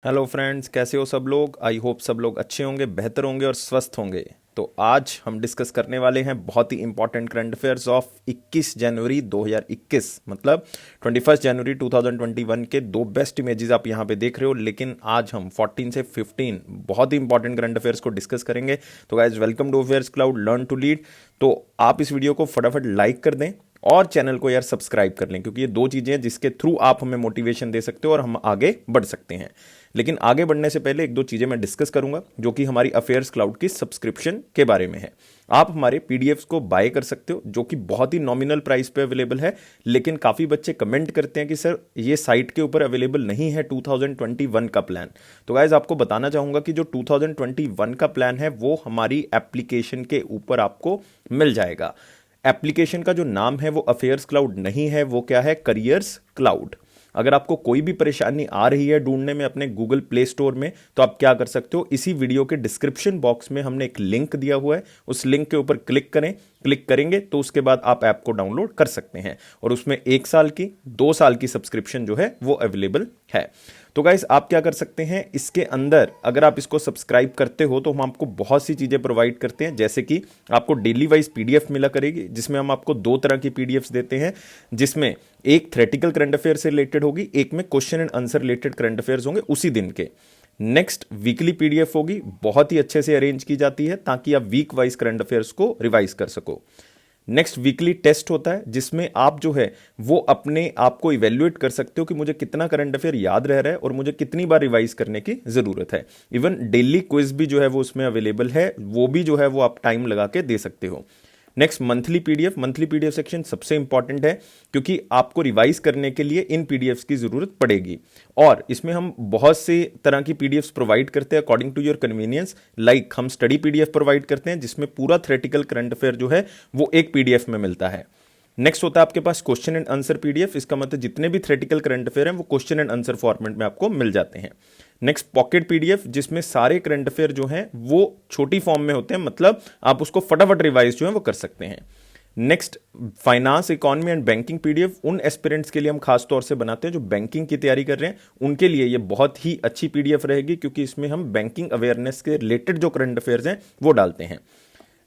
Hello friends, कैसे हो सब लोग। आई होप सब लोग अच्छे होंगे, बेहतर होंगे और स्वस्थ होंगे। तो आज हम डिस्कस करने वाले हैं बहुत ही इंपॉर्टेंट करंट अफेयर्स ऑफ 21 जनवरी 2021, मतलब 21 जनवरी 2021 के दो बेस्ट इमेजेस आप यहां पे देख रहे हो। लेकिन आज हम 14 से 15 बहुत ही इंपॉर्टेंट करंट अफेयर्स को डिस्कस करेंगे। तो guys, welcome to Affairs Cloud, learn to lead. तो आप इस वीडियो को फटाफट लाइक कर दें और चैनल को यार सब्सक्राइब कर लें, क्योंकि ये दो चीजें हैं जिसके थ्रू आप हमें मोटिवेशन दे सकते हो और हम आगे बढ़ सकते हैं। लेकिन आगे बढ़ने से पहले एक दो चीजें मैं डिस्कस करूंगा, जो कि हमारी अफेयर्स क्लाउड की सब्सक्रिप्शन के बारे में है। आप हमारे पीडीएफ्स को बाय कर सकते हो, जो कि बहुत ही नॉमिनल प्राइस पे अवेलेबल है। लेकिन काफी बच्चे कमेंट करते हैं कि सर ये साइट के ऊपर अवेलेबल नहीं है 2021 का प्लान। तो गाइज, आपको बताना चाहूंगा कि जो 2021 का प्लान है वो हमारी एप्लीकेशन के ऊपर आपको मिल जाएगा। एप्लीकेशन का जो नाम है वो अफेयर्स क्लाउड नहीं है, वो क्या है, करियर्स क्लाउड। अगर आपको कोई भी परेशानी आ रही है ढूंढने में अपने गूगल प्ले स्टोर में, तो आप क्या कर सकते हो, इसी वीडियो के डिस्क्रिप्शन बॉक्स में हमने एक लिंक दिया हुआ है, उस लिंक के ऊपर क्लिक करें। क्लिक करेंगे तो उसके बाद आप ऐप को डाउनलोड कर सकते हैं और उसमें 1 साल की, 2 साल की सब्सक्रिप्शन जो है वो अवेलेबल है। तो गाइस, आप क्या कर सकते हैं, इसके अंदर अगर आप इसको सब्सक्राइब करते हो तो हम आपको बहुत सी चीजें प्रोवाइड करते हैं। जैसे कि आपको डेली वाइज पीडीएफ मिला करेगी, जिसमें हम आपको दो तरह की पीडीएफ देते हैं, जिसमें एक थ्रेटिकल करंट अफेयर से रिलेटेड होगी, एक में question and answer related current affairs होंगे उसी दिन के। नेक्स्ट वीकली पीडीएफ होगी, बहुत ही अच्छे से अरेंज की जाती है ताकि आप वीक वाइज करंट अफेयर्स को रिवाइज कर सको। नेक्स्ट वीकली टेस्ट होता है, जिसमें आप जो है वो अपने आप को इवेल्युएट कर सकते हो कि मुझे कितना करंट अफेयर याद रह रहा है और मुझे कितनी बार रिवाइज करने की जरूरत है। इवन डेली क्विज भी जो है वो उसमें अवेलेबल है, वो भी जो है वो आप टाइम लगा के दे सकते हो। नेक्स्ट मंथली पीडीएफ सेक्शन सबसे इंपॉर्टेंट है, क्योंकि आपको रिवाइज करने के लिए इन पीडीएफ्स की जरूरत पड़ेगी। और इसमें हम बहुत से तरह की पीडीएफ्स प्रोवाइड करते हैं according to your convenience. Like हम स्टडी पीडीएफ प्रोवाइड करते हैं, जिसमें पूरा थ्योरेटिकल करंट अफेयर जो है वो एक पीडीएफ में मिलता है। नेक्स्ट होता है आपके पास क्वेश्चन एंड आंसर पीडीएफ। इसका मतलब जितने भी थ्योरेटिकल करंट अफेयर हैं वो क्वेश्चन एंड आंसर फॉर्मेट में आपको मिल जाते हैं। नेक्स्ट पॉकेट पीडीएफ, जिसमें सारे करंट अफेयर जो हैं वो छोटी फॉर्म में होते हैं, मतलब आप उसको फटाफट रिवाइज जो है वो कर सकते हैं। Next finance, economy and banking PDF, उन एस्पिरेंट्स के लिए हम खास तौर से बनाते हैं जो बैंकिंग की तैयारी कर रहे हैं, उनके लिए ये बहुत ही अच्छी पीडीएफ रहेगी, क्योंकि इसमें हम बैंकिंग अवेयरनेस के रिलेटेड जो करंट अफेयर्स हैं वो डालते हैं।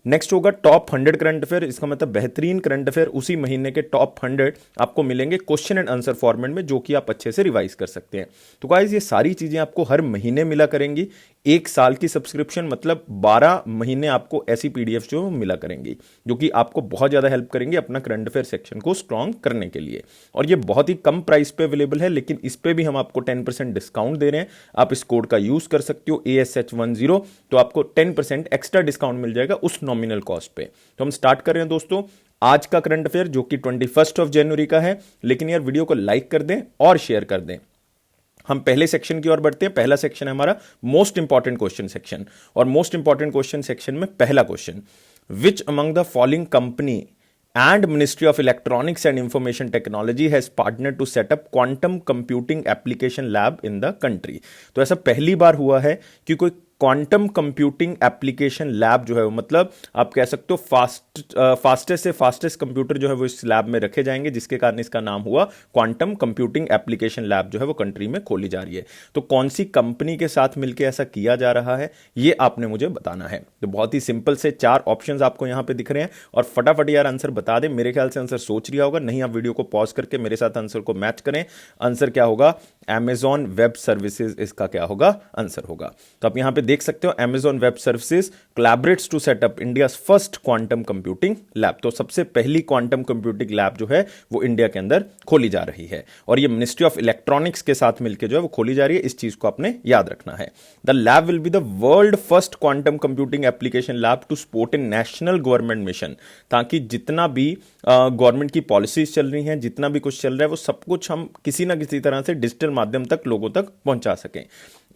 नेक्स्ट होगा टॉप 100 करंट अफेयर। इसका मतलब बेहतरीन करंट अफेयर उसी महीने के टॉप 100 आपको मिलेंगे क्वेश्चन एंड आंसर फॉर्मेट में, जो कि आप अच्छे से रिवाइज कर सकते हैं। तो गाइस, ये सारी चीजें आपको हर महीने मिला करेंगी। 1 साल की सब्सक्रिप्शन मतलब 12 महीने आपको ऐसी पीडीएफ जो मिला करेंगी, जो कि आपको बहुत ज्यादा हेल्प करेंगे अपना करंट अफेयर सेक्शन को स्ट्रॉन्ग करने के लिए। और ये बहुत ही कम प्राइस पे अवेलेबल है, लेकिन इस पे भी हम आपको 10% डिस्काउंट दे रहे हैं। आप इस कोड का यूज कर सकते हो ASH10, तो आपको 10% एक्स्ट्रा डिस्काउंट मिल जाएगा उस नॉमिनल कॉस्ट पे। तो हम स्टार्ट कर रहे हैं दोस्तों आज का करंट अफेयर, जो कि 21 जनवरी का है। लेकिन यार, वीडियो को लाइक कर दें और शेयर कर दें। हम पहले सेक्शन की ओर बढ़ते हैं। पहला सेक्शन है हमारा मोस्ट इंपॉर्टेंट क्वेश्चन सेक्शन, और मोस्ट इंपॉर्टेंट क्वेश्चन सेक्शन में पहला question, which among the following company and Ministry of Electronics and Information Technology has partnered to set up quantum computing application lab in the country। तो ऐसा पहली बार हुआ है कि कोई क्वांटम कंप्यूटिंग एप्लीकेशन लैब जो है वो, मतलब आप कह सकते हो फास्टेस्ट से फास्टेस्ट कंप्यूटर जो है वो इस लैब में रखे जाएंगे, जिसके कारण इसका नाम हुआ क्वांटम कंप्यूटिंग एप्लीकेशन लैब जो है वो कंट्री में खोली जा रही है। तो कौन सी कंपनी के साथ मिलकर ऐसा किया जा रहा है, ये आपने मुझे बताना है। तो बहुत ही सिंपल से 4 ऑप्शंस आपको यहां पे दिख रहे हैं, और फटाफट यार आंसर बता दें। मेरे ख्याल से आंसर सोच लिया होगा, नहीं आप वीडियो को पॉज करके मेरे साथ आंसर को मैच करें। आंसर क्या होगा, Amazon वेब सर्विसेज इसका क्या होगा, आंसर होगा। तो आप यहां पे देख सकते हो, Amazon web services collaborates to set up India's first quantum computing lab. तो सबसे पहली क्वांटम कंप्यूटिंग लैब जो है वो इंडिया के अंदर खोली जा रही है, और ये मिनिस्ट्री ऑफ इलेक्ट्रॉनिक्स के साथ मिलकर जो है वो खोली जा रही है। इस चीज को आपने याद रखना है। The lab will be the world first quantum computing application lab to support a national government mission, ताकि जितना भी गवर्नमेंट की पॉलिसीज चल रही हैं, जितना भी कुछ चल रहा है, वो सब कुछ हम किसी ना किसी तरह से डिजिटल माध्यम तक लोगों तक पहुंचा सकें।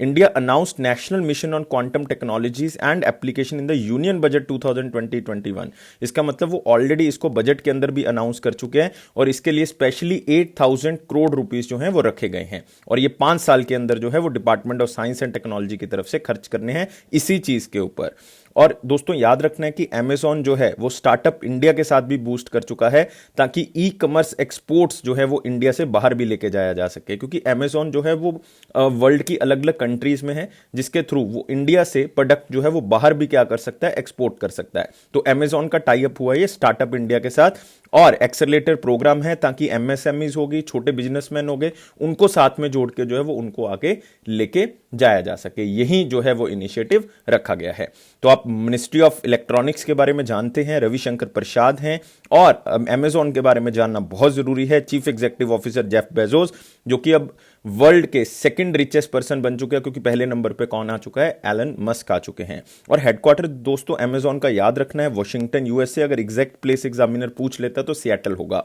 India announced national mission on quantum technologies and application in the union budget 2020-21। इसका मतलब वो ऑलरेडी इसको बजट के अंदर भी अनाउंस कर चुके हैं, और इसके लिए स्पेशली 8,000 करोड़ रुपीस जो हैं वो रखे गए हैं, और ये 5 साल के अंदर जो है वो department of science and technology की तरफ से खर्च करने हैं इसी चीज के ऊपर। और दोस्तों याद रखना है कि अमेजॉन जो है वो स्टार्टअप इंडिया के साथ भी बूस्ट कर चुका है, ताकि ई कॉमर्स एक्सपोर्ट्स जो है वो इंडिया से बाहर भी लेके जाया जा सके, क्योंकि अमेजॉन जो है वो वर्ल्ड की अलग अलग कंट्रीज में है, जिसके थ्रू वो इंडिया से प्रोडक्ट जो है वो बाहर भी क्या कर सकता है, एक्सपोर्ट कर सकता है। तो अमेजॉन का टाई अप हुआ है ये स्टार्टअप इंडिया के साथ, और एक्सेलरेटर प्रोग्राम है ताकि एमएसएमईज होगी, छोटे बिजनेसमैन होंगे, उनको साथ में जोड़ के जो है वो उनको आगे लेके जाया जा सके, यही जो है वो इनिशिएटिव रखा गया है। तो आप मिनिस्ट्री ऑफ इलेक्ट्रॉनिक्स के बारे में जानते हैं, रविशंकर प्रसाद हैं, और अमेजॉन के बारे में जानना बहुत जरूरी है, chief executive officer Jeff Bezos, जो कि अब वर्ल्ड के सेकंड रिचेस्ट पर्सन बन चुके हैं, क्योंकि पहले नंबर पे कौन आ चुका है, एलन मस्क आ चुके हैं। और हेडक्वार्टर दोस्तों अमेजॉन का याद रखना है वॉशिंगटन यूएसए, अगर एग्जैक्ट प्लेस एग्जामिनर पूछ लेता तो सिएटल होगा।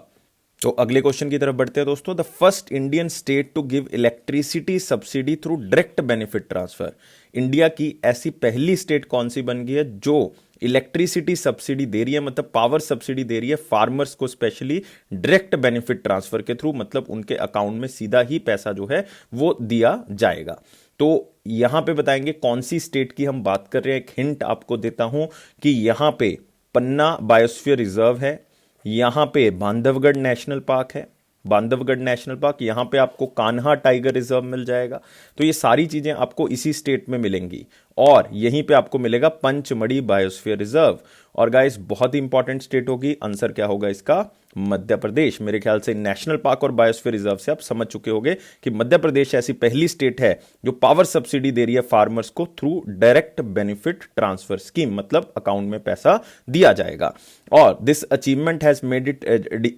तो अगले क्वेश्चन की तरफ बढ़ते हैं दोस्तों। The first Indian state to give electricity subsidy through direct benefit transfer, India की ऐसी पहली स्टेट कौन सी बन गई है जो इलेक्ट्रिसिटी सब्सिडी दे रही है, मतलब पावर सब्सिडी दे रही है फार्मर्स को, स्पेशली डायरेक्ट बेनिफिट ट्रांसफर के थ्रू, मतलब उनके अकाउंट में सीधा ही पैसा जो है वो दिया जाएगा। तो यहां पे बताएंगे कौन सी स्टेट की हम बात कर रहे हैं। एक हिंट आपको देता हूं कि यहां पे पन्ना बायोस्फीयर रिजर्व है, यहां पे बांधवगढ़ नेशनल पार्क है, बांधवगढ़ नेशनल पार्क, यहां पे आपको कान्हा टाइगर रिजर्व मिल जाएगा। तो ये सारी चीजें आपको इसी स्टेट में मिलेंगी, और यहीं पे आपको मिलेगा पंचमढ़ी बायोस्फीयर रिजर्व। और गाइस बहुत ही इंपॉर्टेंट स्टेट होगी, आंसर क्या होगा इसका, मध्य प्रदेश। मेरे ख्याल से नेशनल पार्क और बायोस्फीयर रिजर्व से आप समझ चुके होंगे कि मध्य प्रदेश ऐसी पहली स्टेट है जो पावर सब्सिडी दे रही है फार्मर्स को through direct benefit transfer scheme, मतलब अकाउंट में पैसा दिया जाएगा। और this achievement has made it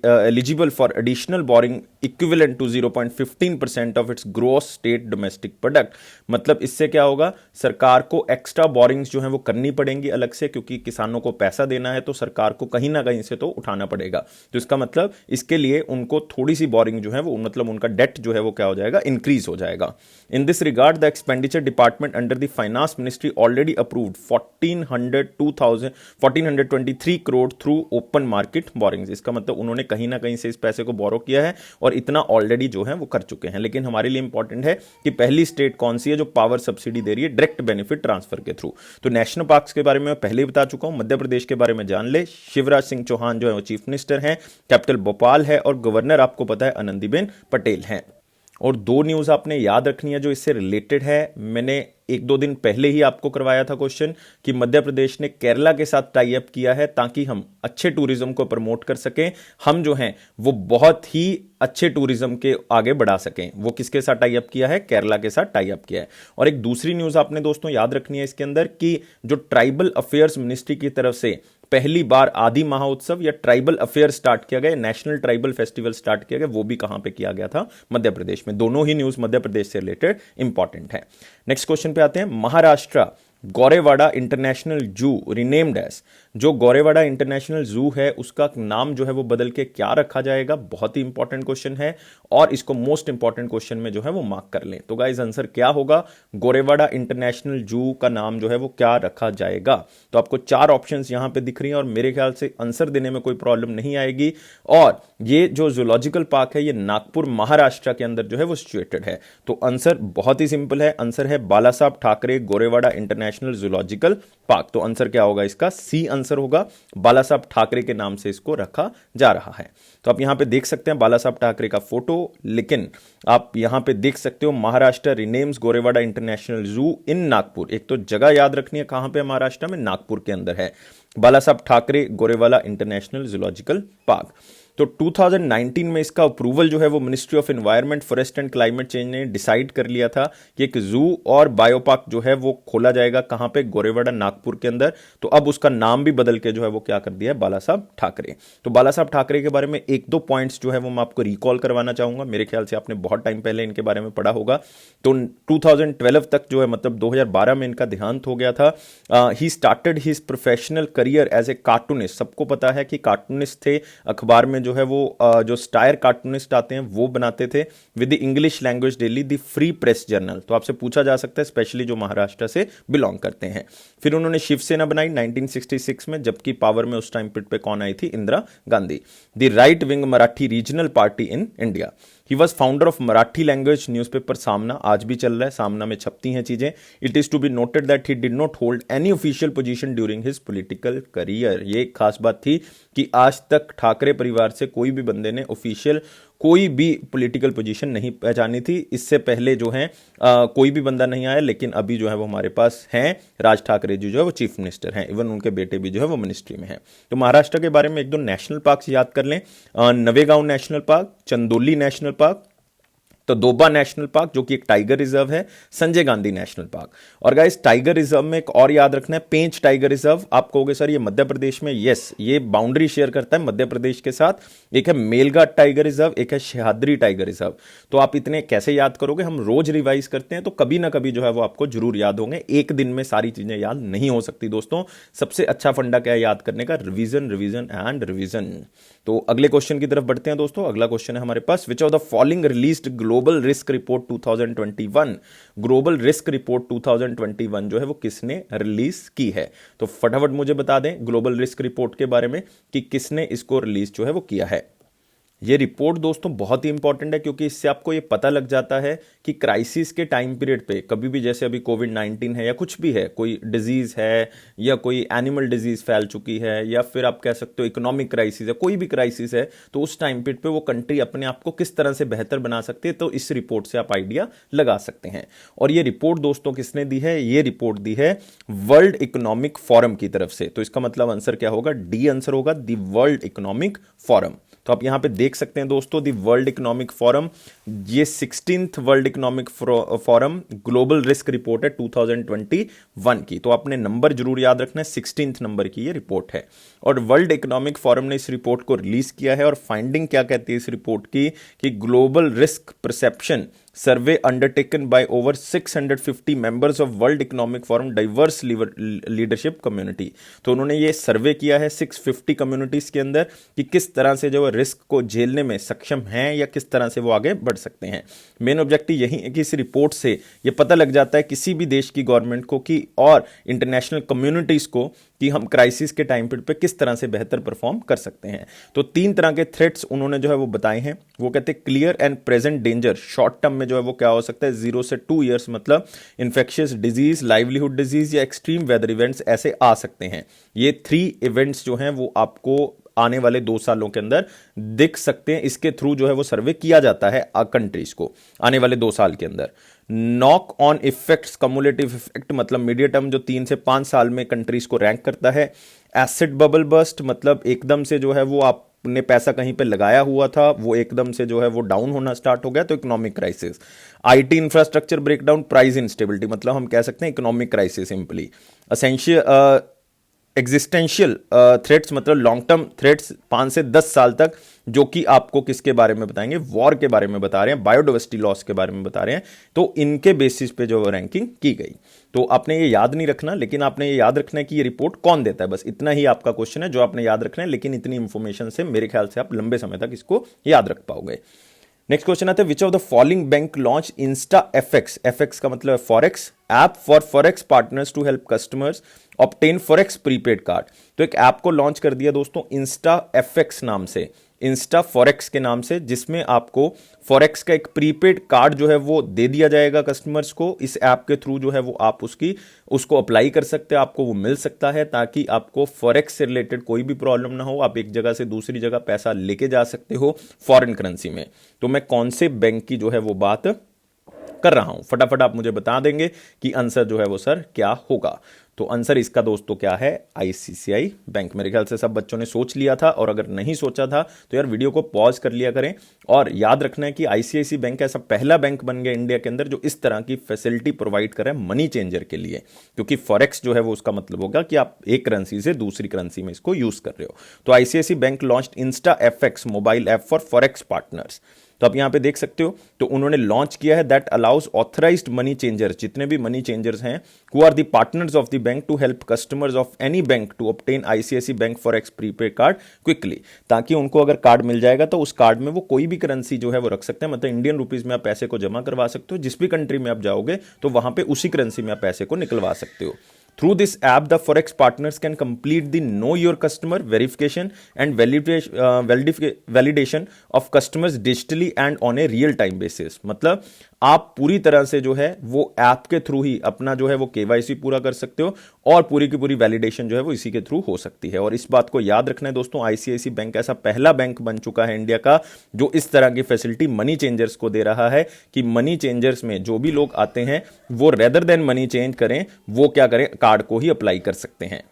eligible for additional borrowing equivalent to 0.15% of its gross state domestic product. मतलब इससे क्या होगा, सरकार को एक्स्ट्रा बोरिंग्स जो है वो करनी पड़ेंगी अलग से, क्योंकि किसानों को पैसा देना है तो सरकार को कहीं ना कहीं से तो उठाना पड़ेगा। तो इसका मतलब इसके लिए उनको थोड़ी सी बोरिंग जो है वो, मतलब उनका डेट जो है वो क्या हो जाएगा, इंक्रीज हो जाएगा। In this regard the expenditure department under the finance ministry already approved 1423 crore through open market borings. इसका मतलब उन्होंने कहीं ना कहीं से इस पैसे को बोरो किया है और इतना ऑलरेडी जो है वो कर चुके हैं। लेकिन हमारे लिए इंपॉर्टेंट है कि पहली स्टेट कौन सी है जो पावर सब्सिडी दे रही है डायरेक्ट बेनिफिट ट्रांसफर के थ्रू। तो नेशनल पार्क्स के बारे में मैं पहले ही बता चुका हूं, मध्य प्रदेश के बारे में जान ले, शिवराज सिंह चौहान जो है वो चीफ मिनिस्टर हैं, कैपिटल भोपाल है, और गवर्नर आपको पता है आनंदीबेन पटेल हैं। और दो न्यूज आपने याद रखनी है जो इससे रिलेटेड है, मैंने एक दो दिन पहले ही आपको करवाया था क्वेश्चन कि मध्य प्रदेश ने केरला के साथ टाई अप किया है ताकि हम अच्छे टूरिज्म को प्रमोट कर सकें, हम जो हैं वो बहुत ही अच्छे टूरिज्म के आगे बढ़ा सकें। वो किसके साथ टाई अप किया है, केरला के साथ टाई अप किया है। और एक दूसरी न्यूज आपने दोस्तों याद रखनी है इसके अंदर कि जो ट्राइबल अफेयर्स मिनिस्ट्री की तरफ से पहली बार आदि महोत्सव या ट्राइबल अफेयर स्टार्ट किया गया, नेशनल ट्राइबल फेस्टिवल स्टार्ट किया गया, वो भी कहां पे किया गया था, मध्य प्रदेश में। दोनों ही न्यूज मध्य प्रदेश से रिलेटेड इंपॉर्टेंट है। नेक्स्ट क्वेश्चन पे आते हैं। महाराष्ट्र गौरेवाड़ा इंटरनेशनल जू रिनेम्ड एज, जो गौरेवाड़ा इंटरनेशनल जू है उसका नाम जो है वो बदल के क्या रखा जाएगा, बहुत ही इंपॉर्टेंट क्वेश्चन है, और इसको मोस्ट इंपॉर्टेंट क्वेश्चन में जो है वो मार्क कर लें। तो गाइस आंसर क्या होगा, गौरेवाड़ा इंटरनेशनल जू का नाम जो है वो क्या रखा जाएगा। तो आपको चार ऑप्शंस यहां पे दिख रही हैं और मेरे ख्याल से आंसर देने में कोई प्रॉब्लम नहीं आएगी। और ये जो जूलॉजिकल पार्क है ये नागपुर महाराष्ट्र के अंदर जो है वो सिचुएटेड है। तो आंसर बहुत ही सिंपल है, आंसर है बाला साहब ठाकरे गौरेवाड़ा इंटरनेशनल जूलॉजिकल पार्क। तो आंसर क्या होगा इसका, सी आंसर होगा, बाला साहब ठाकरे के नाम से इसको रखा जा रहा है। तो आप यहां पे देख सकते हैं बाला साहब ठाकरे का फोटो, लेकिन आप यहां पे देख सकते हो महाराष्ट्र रिनेम्स गौरेवाड़ा इंटरनेशनल जू इन नागपुर। एक तो जगह याद रखनी है कहां पे, महाराष्ट्र में, नागपुर के अंदर है बाला साहब ठाकरे गौरेवाड़ा इंटरनेशनल जूलॉजिकल पार्क। तो 2019 में इसका अप्रूवल जो है वो ministry of environment, forest and climate change ने डिसाइड कर लिया था कि एक जू और बायोपार्क जो है वो खोला जाएगा, कहां पे, गौरेवाड़ा नागपुर के अंदर। तो अब उसका नाम भी बदल के जो है वो क्या कर दिया है, बाला साहब ठाकरे। तो बाला साहब ठाकरे के बारे में एक दो पॉइंट्स जो है वो मैं आपको रिकॉल करवाना चाहूंगा, मेरे ख्याल से आपने बहुत टाइम पहले इनके बारे में पढ़ा होगा। तो 2012 तक जो है, मतलब 2012 में इनका देहांत हो गया था। He started his professional career as a cartoonist. सबको पता है कि कार्टूनिस्ट थे, अखबार में जो है वो जो स्टायर कार्टूनिस्ट आते हैं वो बनाते थे with the English language daily, the free press journal. तो आपसे पूछा जा सकता है स्पेशली जो महाराष्ट्र से बिलोंग करते हैं। फिर उन्होंने शिवसेना बनाई 1966 में, जबकि पावर में उस टाइम पे कौन आई थी, Indira Gandhi. The right wing Marathi regional party in India. He was founder of Marathi language newspaper सामना, आज भी चल रहा है, सामना में छपती हैं चीजें। It is to be noted that he did not hold any official position during his political career. ये एक खास बात थी कि आज तक ठाकरे परिवार से कोई भी बंदे ने ऑफिशियल कोई भी पॉलिटिकल पोजीशन नहीं पहचानी थी। इससे पहले जो है कोई भी बंदा नहीं आया, लेकिन अभी जो है वो हमारे पास हैं, राज ठाकरे जी जो है वो चीफ मिनिस्टर हैं, इवन उनके बेटे भी जो है वो मिनिस्ट्री में हैं। तो महाराष्ट्र के बारे में एक दो नेशनल पार्क याद कर लें, Navegaon national park, Chandoli national park, Tadoba national park जो कि एक टाइगर रिजर्व है, संजय गांधी नेशनल पार्क। और गाइस टाइगर रिजर्व में एक और याद रखना है, पेंच टाइगर रिजर्व। आप कहोगे सर ये मध्य प्रदेश में, यस ये बाउंड्री शेयर करता है मध्य प्रदेश के साथ। एक है मेलघाट टाइगर रिजर्व, एक है सह्याद्री टाइगर रिजर्व। तो आप इतने कैसे याद करोगे, हम रोज रिवाइज करते हैं तो कभी ना कभी जो है वो आपको जरूर याद होंगे। एक दिन में सारी चीजें याद नहीं हो सकती दोस्तों। सबसे अच्छा फंडा क्या है याद करने का, रिवीजन रिवीजन एंड रिवीजन। तो अगले क्वेश्चन की तरफ बढ़ते हैं दोस्तों। अगला क्वेश्चन है हमारे पास, which of the following released global risk report 2021। Global risk report 2021 जो है वो किसने रिलीज की है? तो फटाफट मुझे बता दें ग्लोबल रिस्क रिपोर्ट के बारे में कि किसने इसको रिलीज जो है वो किया है। ये रिपोर्ट दोस्तों बहुत ही इंपॉर्टेंट है, क्योंकि इससे आपको ये पता लग जाता है कि क्राइसिस के टाइम पीरियड पे कभी भी, जैसे अभी कोविड-19 है या कुछ भी है, कोई डिजीज है या कोई एनिमल डिजीज फैल चुकी है, या फिर आप कह सकते हो इकोनॉमिक क्राइसिस है, कोई भी क्राइसिस है, तो उस टाइम पीरियड पे वो कंट्री अपने आप को किस तरह से बेहतर बना सकती है, तो इस रिपोर्ट से आप आइडिया लगा सकते हैं। और ये रिपोर्ट दोस्तों किसने दी है? ये रिपोर्ट दी है वर्ल्ड इकोनॉमिक फोरम की तरफ से। तो इसका मतलब आंसर क्या होगा? डी आंसर होगा, दी वर्ल्ड इकोनॉमिक फोरम। तो आप यहां पे देख सकते हैं दोस्तों, दी वर्ल्ड इकोनॉमिक फोरम, ये 16th world economic forum global risk report है 2021 की। तो आपने नंबर जरूर याद रखना है, 16th नंबर की ये रिपोर्ट है। और वर्ल्ड इकोनॉमिक फोरम ने इस रिपोर्ट को रिलीज किया है। और फाइंडिंग क्या कहती है इस रिपोर्ट की, कि global risk perception survey undertaken by over 650 members of world economic forum diverse leadership community. तो उन्होंने ये सर्वे किया है 650 कम्युनिटीज के अंदर कि किस तरह से जो रिस्क को झेलने में सक्षम हैं या किस तरह से वो आगे बढ़ सकते हैं। मेन ऑब्जेक्टिव यही है कि इस रिपोर्ट से ये पता लग जाता है किसी भी देश की गवर्नमेंट को कि और इंटरनेशनल कम्युनिटीज को कि हम क्राइसिस के टाइम पीरियड पे किस तरह से बेहतर परफॉर्म कर सकते हैं। तो 3 तरह के थ्रेट्स उन्होंने जो है वो बताए हैं। वो कहते हैं clear and present danger, short term में जो है वो क्या हो सकता है, 0 से 2 ईयर्स, मतलब इन्फेक्शियस डिजीज, लाइवलीहुड डिजीज या एक्सट्रीम वेदर इवेंट्स ऐसे आ सकते हैं। ये 3 इवेंट्स जो हैं वो आपको आने वाले 2 सालों के अंदर दिख सकते हैं। इसके थ्रू जो है वो सर्वे किया जाता है कंट्रीज को आने वाले 2 साल के अंदर। Knock on effects, cumulative effect, मतलब मीडियम टर्म जो 3 से 5 साल में कंट्रीज को रैंक करता है। एसिड बबल बर्स्ट, मतलब एकदम से जो है वो आपने पैसा कहीं पे लगाया हुआ था, वो एकदम से जो है वो डाउन होना स्टार्ट हो गया, तो economic crisis. IT infrastructure breakdown, price instability, मतलब हम कह सकते हैं economic crisis simply. Essential existential threats, मतलब लॉन्ग टर्म थ्रेट्स 5 से 10 साल तक, जो कि आपको किसके बारे में बताएंगे, वॉर के बारे में बता रहे हैं, बायोडाइवर्सिटी लॉस के बारे में बता रहे हैं। तो इनके बेसिस पे जो रैंकिंग की गई। तो आपने ये याद नहीं रखना, लेकिन आपने ये याद रखना है कि ये रिपोर्ट कौन देता है, बस इतना ही आपका क्वेश्चन है जो आपने याद रखना है। लेकिन इतनी इंफॉर्मेशन से मेरे ख्याल से आप लंबे समय तक इसको याद रख पाओगे। नेक्स्ट क्वेश्चन आता है, which of the following bank launch Insta FX, FX का मतलब है forex, app for forex partners to help customers obtain forex prepaid card. तो एक ऐप को लॉन्च कर दिया दोस्तों इंस्टा एफएक्स नाम से, इंस्टा फॉरेक्स के नाम से, जिसमें आपको फॉरेक्स का एक प्रीपेड कार्ड जो है वो दे दिया जाएगा कस्टमर्स को। इस ऐप के थ्रू जो है वो आप उसको अप्लाई कर सकते हैं, आपको वो मिल सकता है, ताकि आपको फॉरेक्स से रिलेटेड कोई भी प्रॉब्लम ना हो, आप एक जगह से दूसरी जगह पैसा लेके जा सकते हो फॉरेन करेंसी में। तो मैं कौन से बैंक की जो है वो बात कर रहा हूं, फटाफट आप मुझे बता देंगे कि आंसर जो है वो सर क्या होगा। तो आंसर इसका दोस्तों क्या है, आईसीआईसीआई बैंक। मेरे ख्याल से सब बच्चों ने सोच लिया था, और अगर नहीं सोचा था तो यार वीडियो को पॉज कर लिया करें। और याद रखना है कि आईसीआईसीआई बैंक ऐसा पहला बैंक बन गया इंडिया के अंदर जो इस तरह की फैसिलिटी प्रोवाइड कर रहा है मनी चेंजर के लिए, क्योंकि फॉरेक्स जो है वो उसका मतलब होगा कि आप एक करेंसी से दूसरी करेंसी में इसको यूज कर रहे हो। तो ICICI bank launched Insta FX mobile app for forex partners. तो आप यहां पे देख सकते हो, तो उन्होंने लॉन्च किया है that allows authorised money changers, जितने भी मनी चेंजर्स हैं, who are the partners of the bank to help customers of any bank to obtain ICICI bank forex prepaid card quickly. ताकि उनको अगर कार्ड मिल जाएगा तो उस कार्ड में वो कोई भी करेंसी जो है वो रख सकते हैं, मतलब इंडियन रुपीज में आप पैसे को जमा करवा सकते हो, जिस भी कंट्री में आप जाओगे तो वहां पे उसी करेंसी में आप पैसे को निकलवा सकते हो। Through this app, the forex partners can complete the know your customer verification and validation of customers digitally and on a real time basis. मतलब आप पूरी तरह से जो है वो ऐप के थ्रू ही अपना जो है वो केवाईसी पूरा कर सकते हो और पूरी की पूरी वैलिडेशन जो है वो इसी के थ्रू हो सकती है। और इस बात को याद रखना है दोस्तों, आईसीआईसी बैंक ऐसा पहला बैंक बन चुका है इंडिया का जो इस तरह की फैसिलिटी मनी चेंजर्स को दे रहा है कि मनी चेंजर्स में जो भी लोग आते हैं वो रेदर देन मनी चेंज करें, वो क्या करें, कार्ड को ही अप्लाई कर सकते हैं।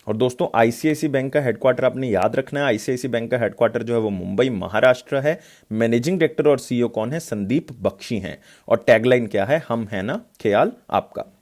और दोस्तों आईसीआईसी बैंक का हेडक्वार्टर आपने याद रखना है, आईसीआईसी बैंक का हेडक्वार्टर जो है वो मुंबई महाराष्ट्र है। मैनेजिंग डायरेक्टर और सीईओ कौन है? संदीप बख्शी हैं। और टैगलाइन क्या है? हम है ना, ख्याल आपका।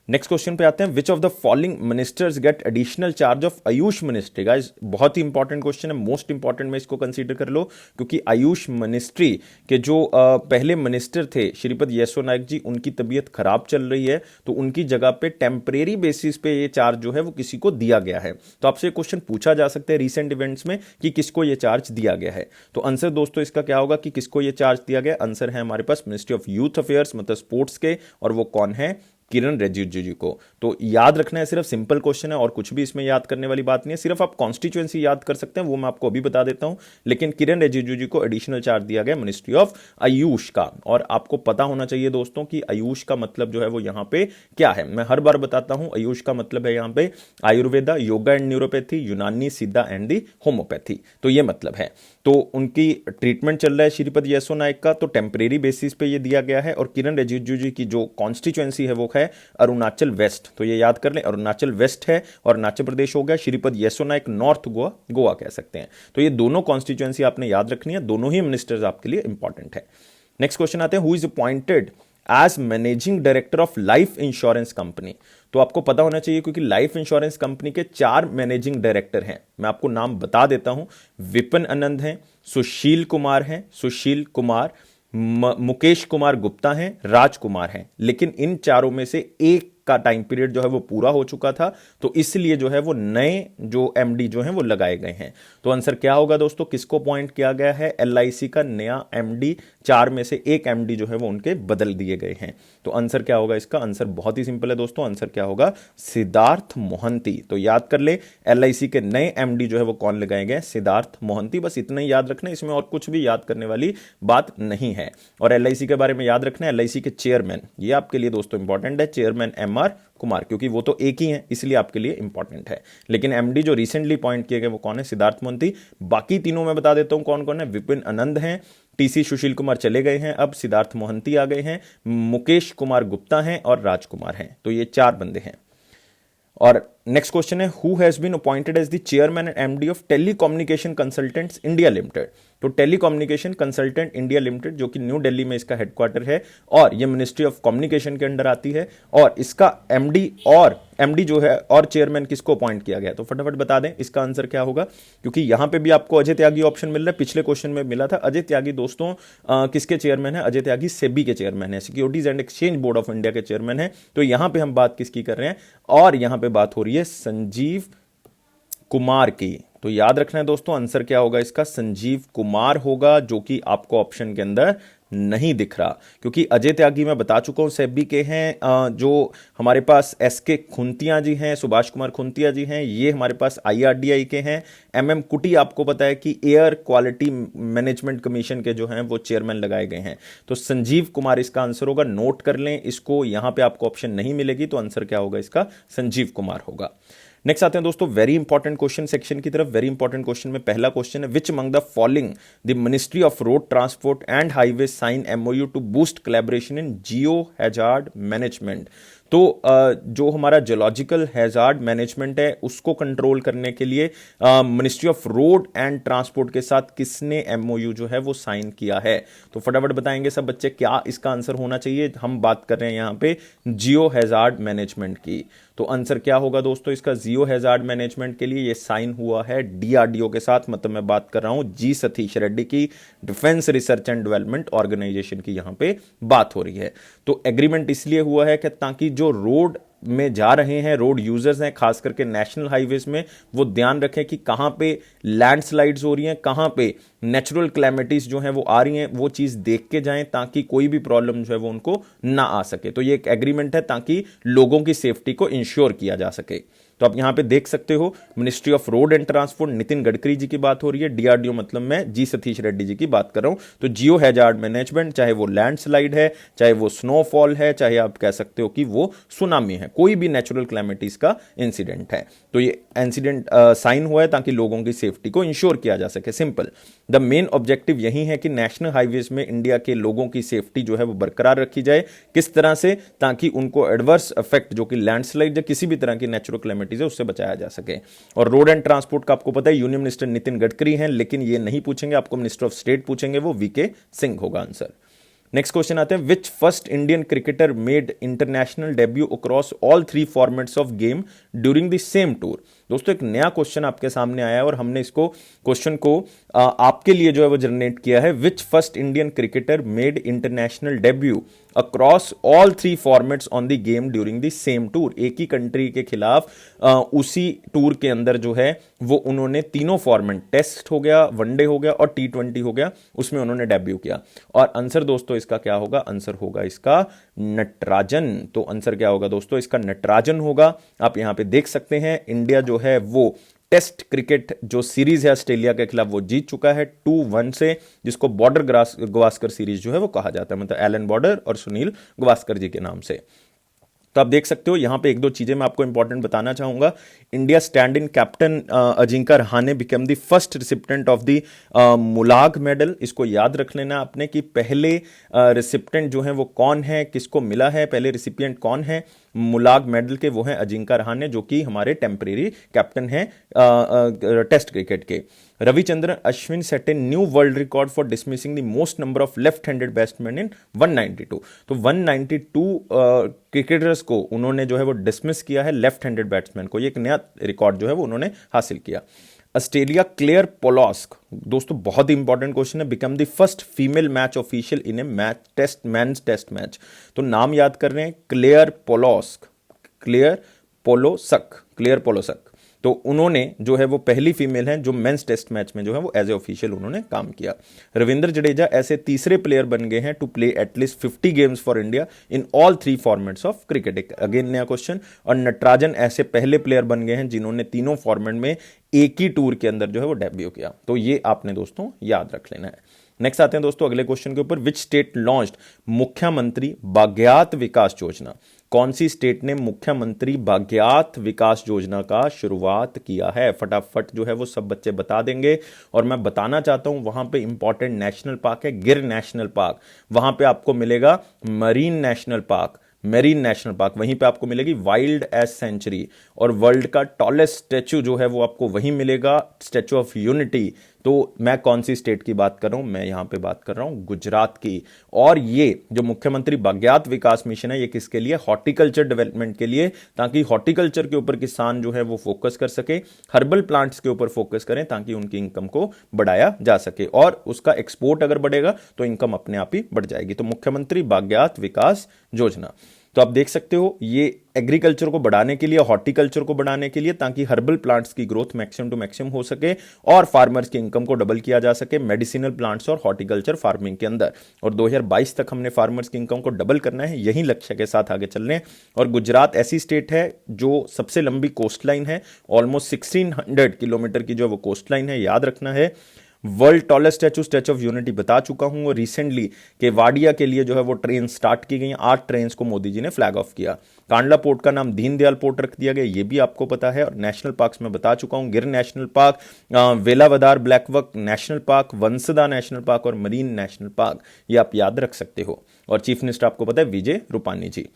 नेक्स्ट क्वेश्चन पे आते हैं, विच of the following ministers get additional charge of Ayush ministry. Guys बहुत ही इंपॉर्टेंट क्वेश्चन है, मोस्ट इंपॉर्टेंट में इसको कंसीडर कर लो, क्योंकि आयुष मिनिस्ट्री के जो पहले मिनिस्टर थे श्रीपद येसो नायक जी, उनकी तबीयत खराब चल रही है, तो उनकी जगह पे टेम्परेरी बेसिस पे ये चार्ज जो है वो किसी को दिया गया है। तो आपसे क्वेश्चन पूछा जा सकता है रिसेंट इवेंट्स में कि किसको ये चार्ज दिया गया है। तो आंसर दोस्तों इसका क्या होगा कि किसको ये चार्ज दिया गया? आंसर है हमारे पास मिनिस्ट्री ऑफ यूथ अफेयर्स मतलब स्पोर्ट्स के, और वो कौन है? किरण रिजिजू जी को। तो याद रखना है, सिर्फ सिंपल क्वेश्चन है और कुछ भी इसमें याद करने वाली बात नहीं है, सिर्फ आप कॉन्स्टिट्यूएंसी याद कर सकते हैं, वो मैं आपको अभी बता देता हूं। लेकिन किरण रिजिजू जी को एडिशनल चार्ज दिया गया मिनिस्ट्री ऑफ आयुष का। और आपको पता होना चाहिए दोस्तों कि आयुष का मतलब जो है वो यहां पे क्या है। मैं हर बार बताता हूं, आयुष का मतलब है यहां पे आयुर्वेदा, योगा एंड न्यूरोपैथी, यूनानी, सिद्धा एंड दी होम्योपैथी। तो ये मतलब है। तो उनकी ट्रीटमेंट चल रहा है श्रीपद येसो नायक का, तो टेम्परेरी बेसिस पे ये दिया गया है। और किरण रिजिजू जी की जो कॉन्स्टिट्यूएंसी है वो है अरुणाचल वेस्ट। तो ये याद कर लें, अरुणाचल वेस्ट है और अरुणाचल प्रदेश हो गया। श्रीपद येसो नायक नॉर्थ गोवा, गोवा कह सकते हैं। तो ये दोनों कॉन्स्टिट्यूएंसी आपने याद रखनी है, दोनों ही मिनिस्टर्स आपके लिए इंपॉर्टेंट है। नेक्स्ट क्वेश्चन आते हैं, who is appointed as managing director of life insurance company. तो आपको पता होना चाहिए क्योंकि लाइफ इंश्योरेंस कंपनी के 4 मैनेजिंग डायरेक्टर हैं। मैं आपको नाम बता देता हूं, विपिन आनंद हैं, सुशील कुमार हैं, सुशील कुमार, मुकेश कुमार गुप्ता हैं, राजकुमार हैं। लेकिन इन चारों में से एक का टाइम पीरियड जो है वो पूरा हो चुका था, तो इसलिए जो है वो नए जो एमडी जो हैं वो लगाए गए हैं। तो आंसर क्या होगा दोस्तों, किसको अपॉइंट किया गया है? एलआईसी का नया एमडी, 4 में से एक एमडी जो है वो उनके बदल दिए गए हैं। तो आंसर क्या होगा इसका? आंसर बहुत ही सिंपल है दोस्तों, आंसर क्या होगा? सिद्धार्थ मोहंती। तो याद कर ले, एलआईसी के नए एमडी जो है वो कौन लगाए गए? सिद्धार्थ मोहंती। बस इतना ही याद रखना, इसमें और कुछ भी याद करने वाली बात नहीं है। और एलआईसी के बारे में याद रखना है, एलआईसी के चेयरमैन, ये आपके लिए दोस्तों इंपॉर्टेंट है, चेयरमैन एमआर कुमार, क्योंकि वो तो एक ही है इसलिए आपके लिए इंपॉर्टेंट है। लेकिन एमडी जो रिसेंटली अपॉइंट किए गए वो कौन है? सिद्धार्थ मोहंती। बाकी तीनों मैं बता देता हूं कौन कौन है। विपिन आनंद हैं, टीसी सुशील कुमार चले गए हैं, अब सिद्धार्थ मोहंती आ गए हैं, मुकेश कुमार गुप्ता हैं और राजकुमार हैं। तो ये 4 बंदे हैं। और नेक्स्ट क्वेश्चन है, who has been appointed as the chairman and MD of telecommunication consultants India limited. तो टेलीकम्युनिकेशन कंसल्टेंट इंडिया लिमिटेड जो कि न्यू दिल्ली में इसका हेडक्वार्टर है और ये मिनिस्ट्री ऑफ कम्युनिकेशन के अंडर आती है। और इसका एमडी जो है और चेयरमैन किसको अपॉइंट किया गया? तो फटाफट बता दें इसका आंसर क्या होगा, क्योंकि यहां पे भी आपको अजय त्यागी ऑप्शन मिल रहा है, पिछले क्वेश्चन में मिला था। अजय त्यागी दोस्तों किसके चेयरमैन है? अजय त्यागी सेबी के चेयरमैन है, securities and exchange board of India के चेयरमैन है। तो यहां पे हम बात किसकी कर रहे हैं? और यहां पे बात हो रही है संजीव कुमार की। तो याद रखना है दोस्तों, आंसर क्या होगा इसका? संजीव कुमार होगा, जो कि आपको ऑप्शन के अंदर नहीं दिख रहा, क्योंकि अजय त्यागी मैं बता चुका हूं सेबी के हैं। जो हमारे पास एसके खुंतिया जी हैं, सुभाष कुमार खुंतिया जी हैं, ये हमारे पास आईआरडीआई के हैं। एमएम कुटी आपको पता है कि एयर क्वालिटी मैनेजमेंट कमीशन के जो हैं वो चेयरमैन लगाए गए हैं। तो संजीव कुमार इसका आंसर होगा, नोट कर लें इसको, यहां पे आपको ऑप्शन नहीं मिलेगी। तो आंसर क्या होगा इसका? संजीव कुमार होगा। नेक्स्ट आते हैं दोस्तों वेरी इंपॉर्टेंट क्वेश्चन सेक्शन की तरफ। वेरी इंपॉर्टेंट क्वेश्चन में पहला क्वेश्चन है, which among the following the ministry of road transport and highway sign MOU to boost collaboration in geo hazard management. तो जो हमारा जियोलॉजिकल हैजार्ड मैनेजमेंट है उसको कंट्रोल करने के लिए ministry of road and transport के साथ किसने एमओयू जो है वो साइन किया है? तो फटाफट बताएंगे सब बच्चे क्या इसका आंसर होना चाहिए। हम बात कर रहे हैं यहां पे जियो हैजार्ड मैनेजमेंट की। तो आंसर क्या होगा दोस्तों इसका? जियो हैजार्ड मैनेजमेंट के लिए ये साइन हुआ है डीआरडीओ के साथ, मतलब मैं बात कर रहा हूं जी सतीश रेड्डी की, defence research and development organisation की यहां पे बात हो रही है। तो एग्रीमेंट इसलिए हुआ है कि ताकि जो रोड में जा रहे हैं, रोड यूजर्स हैं, खास करके नेशनल हाईवेज में, वो ध्यान रखें कि कहां पे लैंडस्लाइड्स हो रही हैं, कहां पे नेचुरल क्लैमिटीज जो हैं वो आ रही हैं, वो चीज देख के जाएं ताकि कोई भी प्रॉब्लम जो है वो उनको ना आ सके। तो ये एक एग्रीमेंट है ताकि लोगों की सेफ्टी को इंश्योर किया जा सके। तो आप यहां पे देख सकते हो ministry of road and transport, Nitin Gadkari ji की बात हो रही है। डीआरडीओ मतलब मैं जी सतीश रेड्डी जी की बात कर रहा हूं। तो जियो हैजार्ड मैनेजमेंट, चाहे वो लैंडस्लाइड है, चाहे वो स्नोफॉल है, चाहे आप कह सकते हो कि वो सुनामी है, कोई भी नेचुरल क्लैमिटीज का इंसिडेंट है, तो ये इंसिडेंट साइन हुआ है ताकि लोगों की सेफ्टी को इंश्योर किया जा सके। सिंपल, द मेन ऑब्जेक्टिव यही है कि नेशनल हाईवेज में इंडिया के लोगों की सेफ्टी जो है वो बरकरार रखी जाए। किस तरह से? ताकि उनको एडवर्स इफेक्ट जो कि लैंडस्लाइड या किसी भी तरह की नेचुरल क्लैमिटीज है उससे बचाया जा सके। और रोड एंड ट्रांसपोर्ट का आपको पता है यूनियन मिनिस्टर नितिन गडकरी हैं, लेकिन ये नहीं पूछेंगे आपको, मिनिस्टर ऑफ स्टेट पूछेंगे, वो वीके सिंह होगा आंसर। नेक्स्ट क्वेश्चन आते हैं, which first Indian cricketer made international debut across all 3 formats of game during the same tour. दोस्तों एक नया क्वेश्चन आपके सामने आया है और हमने इसको क्वेश्चन को आपके लिए जो है वो जनरेट किया है। Which first Indian cricketer made international debut across all 3 formats on the game during the same tour. एक ही कंट्री के खिलाफ उसी टूर के अंदर जो है वो उन्होंने तीनों फॉर्मेट, टेस्ट हो गया, वनडे हो गया और T20 हो गया, उसमें उन्होंने डेब्यू किया। और आंसर दोस्तों इसका क्या होगा? आंसर होगा इसका नटराजन। तो आंसर क्या होगा दोस्तों? इसका नटराजन होगा। आप यहां पे देख सकते हैं इंडिया जो है वो टेस्ट क्रिकेट जो सीरीज है ऑस्ट्रेलिया के खिलाफ वो जीत चुका है 2-1 से, जिसको बॉर्डर गावस्कर सीरीज जो है वो कहा जाता है, मतलब एलन बॉर्डर और सुनील गावस्कर जी के नाम से। तो आप देख सकते हो यहां पे एक दो चीजें मैं आपको इंपॉर्टेंट बताना चाहूंगा। India stand in captain Ajinkya Rahane become the first recipient of the Mullagh medal. इसको याद रख लेना आपने कि पहले रिसिप्टेंट जो है वो कौन है, किसको मिला है, पहले रिसिपिएंट कौन है मुलाग मेडल के, वो है अजिंक्य रहाणे, जो कि हमारे टेम्परेरी कैप्टन हैं टेस्ट क्रिकेट के। Ravichandran Ashwin set a new world record for dismissing the most number of left handed batsman इन 192। तो 192 क्रिकेटर्स को उन्होंने जो है वो डिसमिस किया है, लेफ्ट हैंडेड बैट्समैन को। ये एक नया रिकॉर्ड जो है वो उन्होंने हासिल किया। ऑस्ट्रेलिया क्लेयर पोलॉस्क, दोस्तों बहुत ही इंपॉर्टेंट क्वेश्चन है, become the first female match official in a match test men's test match. तो नाम याद कर रहे हैं, क्लेयर पोलॉस्क, क्लेयर पोलोसक। तो उन्होंने जो है वो पहली फीमेल हैं जो मेंस टेस्ट मैच में जो है वो एज ए ऑफिशियल उन्होंने काम किया। रविंद्र जडेजा ऐसे तीसरे प्लेयर बन गए हैं to play at least 50 games for India in all 3 formats of cricket. Again नया क्वेश्चन। और नटराजन ऐसे पहले प्लेयर बन गए हैं जिन्होंने तीनों फॉर्मेट में एक ही टूर के अंदर जो है वो डेब्यू किया। तो ये आपने दोस्तों याद रख लेना है। नेक्स्ट आते हैं दोस्तों अगले क्वेश्चन के ऊपर। विच स्टेट लॉन्च्ड मुख्यमंत्री बाग्यात विकास योजना। कौन सी स्टेट ने मुख्यमंत्री बाग्यात विकास योजना का शुरुआत किया है? फटाफट जो है वो सब बच्चे बता देंगे। और मैं बताना चाहता हूं वहां पे इंपॉर्टेंट नेशनल पार्क है, गिर नेशनल पार्क। वहां पे आपको मिलेगा marine national park, marine national park, वहीं पे आपको मिलेगी वाइल्ड एस सेंचुरी, और वर्ल्ड का टॉलेस्ट स्टैच्यू जो है वो आपको वहीं मिलेगा, स्टैच्यू ऑफ यूनिटी। तो मैं कौन सी स्टेट की बात कर रहा हूं? मैं यहां पे बात कर रहा हूं गुजरात की। और ये जो मुख्यमंत्री बाग्यात विकास मिशन है ये किसके लिए? हॉर्टिकल्चर डेवलपमेंट के लिए, ताकि हॉर्टिकल्चर के ऊपर किसान जो है वो फोकस कर सके, हर्बल प्लांट्स के ऊपर फोकस करें ताकि उनकी इनकम को बढ़ाया जा सके, और उसका एक्सपोर्ट अगर बढ़ेगा तो इनकम अपने आप ही बढ़ जाएगी। तो मुख्यमंत्री बाग्यात विकास योजना। तो आप देख सकते हो ये एग्रीकल्चर को बढ़ाने के लिए, हॉर्टिकल्चर को बढ़ाने के लिए, ताकि हर्बल प्लांट्स की ग्रोथ मैक्सिमम टू मैक्सिमम हो सके और फार्मर्स की इनकम को डबल किया जा सके मेडिसिनल प्लांट्स और हॉर्टिकल्चर फार्मिंग के अंदर। और 2022 तक हमने फार्मर्स की इनकम को डबल करना है, यही लक्ष्य के साथ आगे चल रहे हैं। और गुजरात ऐसी स्टेट है जो सबसे लंबी कोस्ट लाइन है, ऑलमोस्ट 1600 किलोमीटर की जो वो कोस्ट लाइन है, याद रखना है। World tallest statue of unity बता चुका हूं, और रिसेंटली केवाडिया के लिए जो है वो ट्रेन स्टार्ट की गई, 8 ट्रेन को मोदी जी ने फ्लैग ऑफ किया। कांडला पोर्ट का नाम दीनदयाल पोर्ट रख दिया गया, ये भी आपको पता है। और नेशनल पार्क्स में बता चुका हूं, Gir national park, Velavadar blackbuck national park, Vansda national park और मरीन नेशनल पार्क, ये आप याद रख सकते हो। और चीफ मिनिस्टर आपको पता है Vijay Rupani ji.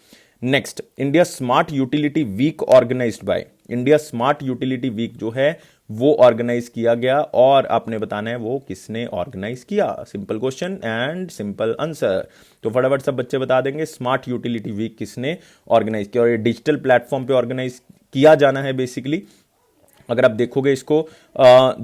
Next, India smart utility week organised by. India smart utility week जो है वो ऑर्गेनाइज किया गया, और आपने बताना है वो किसने ऑर्गेनाइज किया। Simple question and simple answer. तो फटाफट सब बच्चे बता देंगे स्मार्ट यूटिलिटी वीक किसने ऑर्गेनाइज किया। और ये डिजिटल प्लेटफॉर्म पे ऑर्गेनाइज किया जाना है बेसिकली। अगर आप देखोगे इसको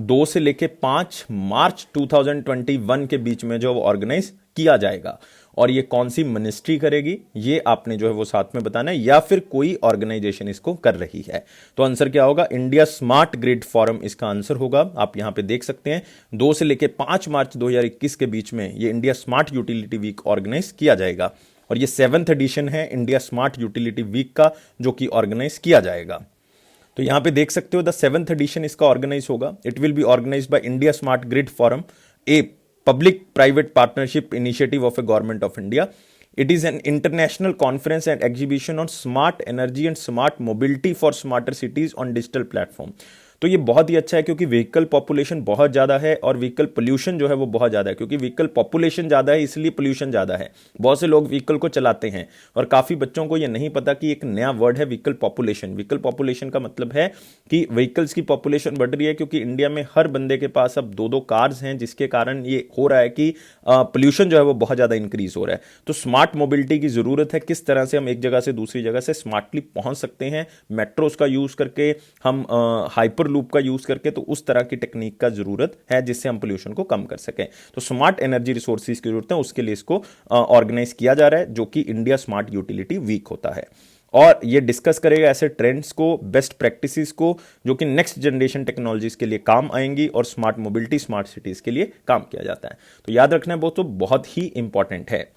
2 से लेके 5 मार्च 2021 के बीच में जो वो ऑर्गेनाइज किया जाएगा। और ये कौन सी मिनिस्ट्री करेगी ये आपने जो है वो साथ में बताना है, या फिर कोई ऑर्गेनाइजेशन इसको कर रही है। तो आंसर क्या होगा? इंडिया स्मार्ट ग्रिड फोरम इसका आंसर होगा। आप यहां पे देख सकते हैं 2 से लेके 5 मार्च 2021 के बीच में ये India smart utility week organise किया जाएगा। और ये 7th एडिशन है इंडिया स्मार्ट यूटिलिटी वीक का, जो कि ऑर्गेनाइज किया जाएगा। तो यहां पे देख सकते हो द 7th एडिशन इसका ऑर्गेनाइज होगा। It will be organised by India smart grid forum, a public private partnership initiative of a government of India. It is an international conference and exhibition on smart energy and smart mobility for smarter cities on digital platform. तो ये बहुत ही अच्छा है क्योंकि vehicle population बहुत ज़्यादा है और व्हीकल पोल्यूशन जो है वो बहुत ज़्यादा है, क्योंकि व्हीकल पॉपुलेशन ज़्यादा है इसलिए पोल्यूशन ज़्यादा है। बहुत से लोग व्हीकल को चलाते हैं और काफ़ी बच्चों को ये नहीं पता कि एक नया वर्ड है व्हीकल पॉपुलेशन। व्हीकल पॉपुलेशन का मतलब है कि व्हीकल्स की पॉपुलेशन बढ़ रही है, क्योंकि इंडिया में हर बंदे के पास अब 2-2 कार्स हैं, जिसके कारण ये हो रहा है कि पोल्यूशन जो है वो बहुत ज़्यादा इंक्रीज हो रहा है। तो स्मार्ट मोबिलिटी की ज़रूरत है, किस तरह से हम एक जगह से दूसरी जगह से स्मार्टली पहुंच सकते हैं, मेट्रोज का यूज़ करके, हम हाइपर लूप का यूज करके। तो उस तरह की टेक्निक का जरूरत है जिससे हम पोल्यूशन को कम कर सकें। तो स्मार्ट एनर्जी रिसोर्सेज की जरूरत है, उसके लिए इसको ऑर्गेनाइज किया जा रहा है, जो कि इंडिया स्मार्ट यूटिलिटी वीक होता है। और ये डिस्कस करेगा ऐसे ट्रेंड्स को, बेस्ट प्रैक्टिसेस को, जो कि नेक्स्ट जनरेशन टेक्नोलॉजीज के लिए काम आएंगी और स्मार्ट मोबिलिटी, स्मार्ट सिटीज के लिए काम किया जाता है। तो याद रखना है, वो तो बहुत ही इंपॉर्टेंट है।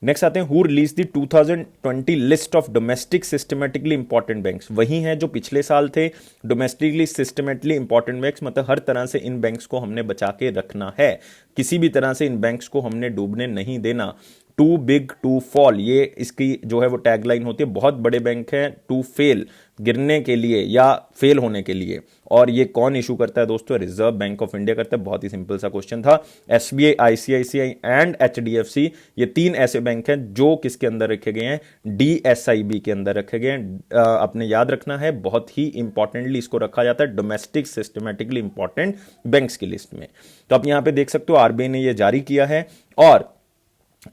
नेक्स्ट आते हैं, who release the 2020 list of domestic systematically important banks. वही हैं जो पिछले साल थे डोमेस्टिकली सिस्टमेटिकली इंपॉर्टेंट बैंक्स, मतलब हर तरह से इन बैंक्स को हमने बचा के रखना है, किसी भी तरह से इन बैंक्स को हमने डूबने नहीं देना। टू बिग टू फॉल, ये इसकी जो है वो टैगलाइन होती है। बहुत बड़े बैंक हैं टू फेल, गिरने के लिए या फेल होने के लिए। और ये कौन इशू करता है दोस्तों? रिजर्व बैंक ऑफ इंडिया करता है। बहुत ही सिंपल सा क्वेश्चन था। एसबीआई, आईसीआईसीआई एंड एचडीएफसी, ये 3 ऐसे बैंक हैं जो किसके अंदर रखे गए हैं? डीएसआईबी के अंदर रखे गए हैं। आपने याद रखना है, बहुत ही इंपॉर्टेंटली इसको रखा जाता है डोमेस्टिक सिस्टमेटिकली इंपॉर्टेंट बैंक्स की लिस्ट में। तो आप यहां पे देख सकते हो आरबीआई ने ये जारी किया है, और